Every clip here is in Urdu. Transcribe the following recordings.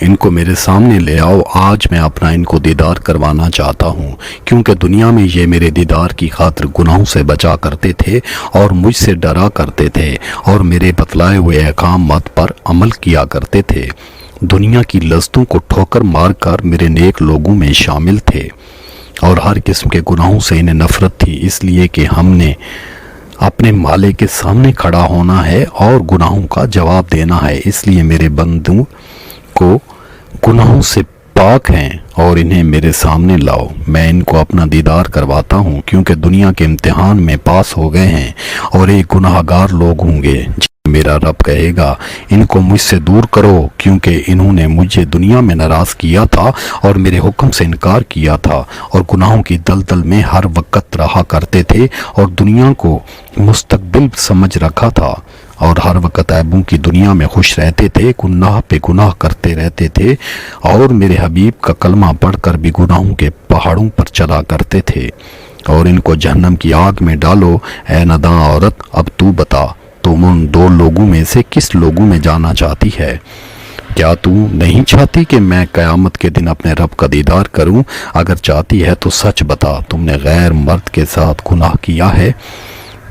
ان کو میرے سامنے لے آؤ، آج میں اپنا ان کو دیدار کروانا چاہتا ہوں، کیونکہ دنیا میں یہ میرے دیدار کی خاطر گناہوں سے بچا کرتے تھے اور مجھ سے ڈرا کرتے تھے اور میرے بتلائے ہوئے احکامات پر عمل کیا کرتے تھے، دنیا کی لذتوں کو ٹھوکر مار کر میرے نیک لوگوں میں شامل تھے، اور ہر قسم کے گناہوں سے انہیں نفرت تھی، اس لیے کہ ہم نے اپنے مالک کے سامنے کھڑا ہونا ہے اور گناہوں کا جواب دینا ہے، اس لیے میرے بندوں کو گناہوں سے پاک ہیں اور انہیں میرے سامنے لاؤ، میں ان کو اپنا دیدار کرواتا ہوں، کیونکہ دنیا کے امتحان میں پاس ہو گئے ہیں اور ایک گناہ گار لوگ ہوں گے۔ میرا رب کہے گا ان کو مجھ سے دور کرو، کیونکہ انہوں نے مجھے دنیا میں ناراض کیا تھا اور میرے حکم سے انکار کیا تھا اور گناہوں کی دلدل میں ہر وقت رہا کرتے تھے اور دنیا کو مستقبل سمجھ رکھا تھا اور ہر وقت عیبوں کی دنیا میں خوش رہتے تھے، گناہ پہ گناہ کرتے رہتے تھے اور میرے حبیب کا کلمہ پڑھ کر بھی گناہوں کے پہاڑوں پر چلا کرتے تھے، اور ان کو جہنم کی آگ میں ڈالو۔ اے ناداں عورت، اب تو بتا، تم ان دو لوگوں میں سے کس لوگوں میں جانا چاہتی ہے؟ کیا تو نہیں چاہتی کہ میں قیامت کے دن اپنے رب کا دیدار کروں؟ اگر چاہتی ہے تو سچ بتا، تم نے غیر مرد کے ساتھ گناہ کیا ہے؟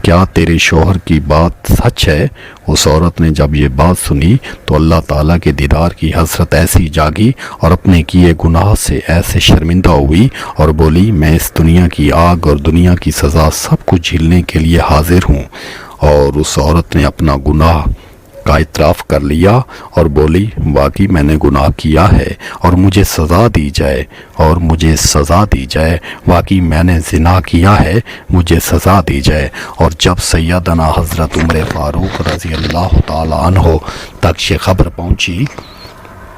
کیا تیرے شوہر کی بات سچ ہے؟ اس عورت نے جب یہ بات سنی تو اللہ تعالیٰ کے دیدار کی حسرت ایسی جاگی اور اپنے کیے گناہ سے ایسے شرمندہ ہوئی اور بولی، میں اس دنیا کی آگ اور دنیا کی سزا سب کچھ جھیلنے کے لیے حاضر ہوں۔ اور اس عورت نے اپنا گناہ کا اعتراف کر لیا اور بولی، واقعی میں نے گناہ کیا ہے اور مجھے سزا دی جائے، اور مجھے سزا دی جائے، واقعی میں نے زنا کیا ہے، مجھے سزا دی جائے۔ اور جب سیدنا حضرت عمر فاروق رضی اللہ تعالیٰ عنہ تک یہ خبر پہنچی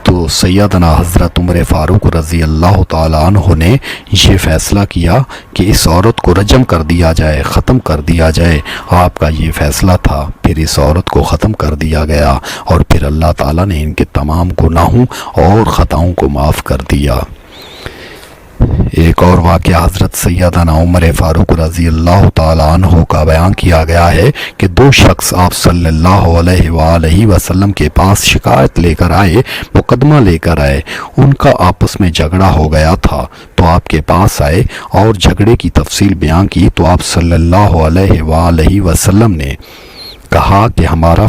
تو سیدنا حضرت عمر فاروق رضی اللہ تعالیٰ عنہ نے یہ فیصلہ کیا کہ اس عورت کو رجم کر دیا جائے، ختم کر دیا جائے۔ آپ کا یہ فیصلہ تھا، پھر اس عورت کو ختم کر دیا گیا اور پھر اللہ تعالیٰ نے ان کے تمام گناہوں اور خطاؤں کو معاف کر دیا۔ ایک اور واقعہ حضرت سیدنا عمر فاروق رضی اللہ تعالیٰ عنہ کا بیان کیا گیا ہے کہ دو شخص آپ صلی اللہ علیہ وآلہ وسلم کے پاس شکایت لے کر آئے، مقدمہ لے کر آئے، ان کا آپس میں جھگڑا ہو گیا تھا تو آپ کے پاس آئے اور جھگڑے کی تفصیل بیان کی تو آپ صلی اللہ علیہ وآلہ وسلم نے کہا کہ ہمارا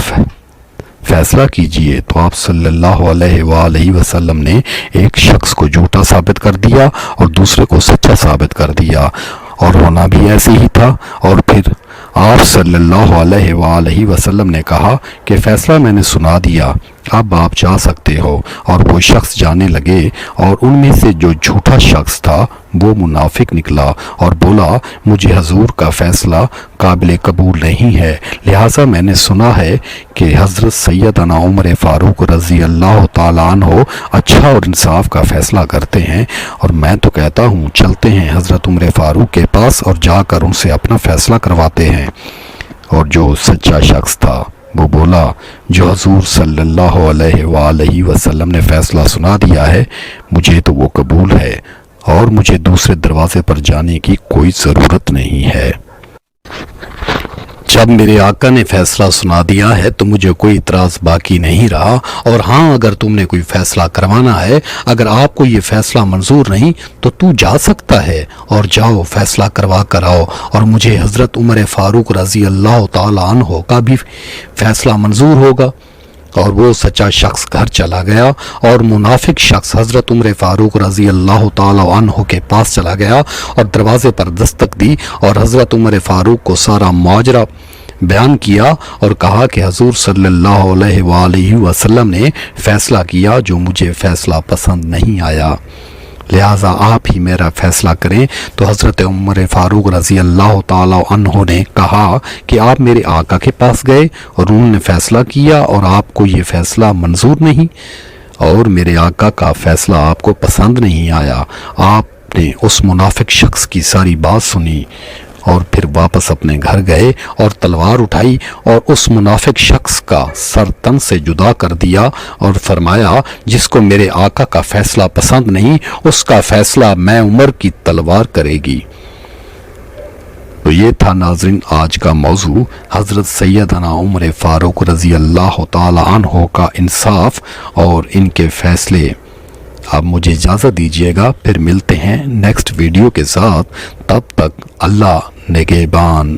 فیصلہ کیجئے، تو آپ صلی اللہ علیہ وآلہ وسلم نے ایک شخص کو جھوٹا ثابت کر دیا اور دوسرے کو سچا ثابت کر دیا، اور ہونا بھی ایسے ہی تھا۔ اور پھر آپ صلی اللہ علیہ وآلہ وسلم نے کہا کہ فیصلہ میں نے سنا دیا، اب آپ جا سکتے ہو۔ اور وہ شخص جانے لگے اور ان میں سے جو جھوٹا شخص تھا وہ منافق نکلا اور بولا، مجھے حضور کا فیصلہ قابل قبول نہیں ہے، لہٰذا میں نے سنا ہے کہ حضرت سیدنا عمر فاروق رضی اللہ تعالیٰ عنہ اچھا اور انصاف کا فیصلہ کرتے ہیں، اور میں تو کہتا ہوں چلتے ہیں حضرت عمر فاروق کے پاس اور جا کر ان سے اپنا فیصلہ کرواتے ہیں۔ اور جو سچا شخص تھا وہ بولا، جو حضور صلی اللہ علیہ وآلہ وسلم نے فیصلہ سنا دیا ہے مجھے تو وہ قبول ہے اور مجھے دوسرے دروازے پر جانے کی کوئی ضرورت نہیں ہے۔ جب میرے آقا نے فیصلہ سنا دیا ہے تو مجھے کوئی اعتراض باقی نہیں رہا، اور ہاں اگر تم نے کوئی فیصلہ کروانا ہے، اگر آپ کو یہ فیصلہ منظور نہیں تو جا سکتا ہے اور جاؤ فیصلہ کروا کر آؤ، اور مجھے حضرت عمر فاروق رضی اللہ تعالیٰ عنہ کا بھی فیصلہ منظور ہوگا۔ اور وہ سچا شخص گھر چلا گیا اور منافق شخص حضرت عمر فاروق رضی اللہ تعالیٰ عنہ کے پاس چلا گیا اور دروازے پر دستک دی اور حضرت عمر فاروق کو سارا ماجرا بیان کیا اور کہا کہ حضور صلی اللہ علیہ وآلہ وسلم نے فیصلہ کیا جو مجھے فیصلہ پسند نہیں آیا، لہٰذا آپ ہی میرا فیصلہ کریں۔ تو حضرت عمر فاروق رضی اللہ تعالیٰ عنہ نے کہا کہ آپ میرے آقا کے پاس گئے اور انہوں نے فیصلہ کیا اور آپ کو یہ فیصلہ منظور نہیں، اور میرے آقا کا فیصلہ آپ کو پسند نہیں آیا۔ آپ نے اس منافق شخص کی ساری بات سنی اور پھر واپس اپنے گھر گئے اور تلوار اٹھائی اور اس منافق شخص کا سر تن سے جدا کر دیا اور فرمایا، جس کو میرے آقا کا فیصلہ پسند نہیں اس کا فیصلہ میں عمر کی تلوار کرے گی۔ تو یہ تھا ناظرین آج کا موضوع، حضرت سیدنا عمر فاروق رضی اللہ تعالی عنہ کا انصاف اور ان کے فیصلے۔ اب مجھے اجازت دیجیے گا، پھر ملتے ہیں نیکسٹ ویڈیو کے ساتھ، تب تک اللہ نگہبان۔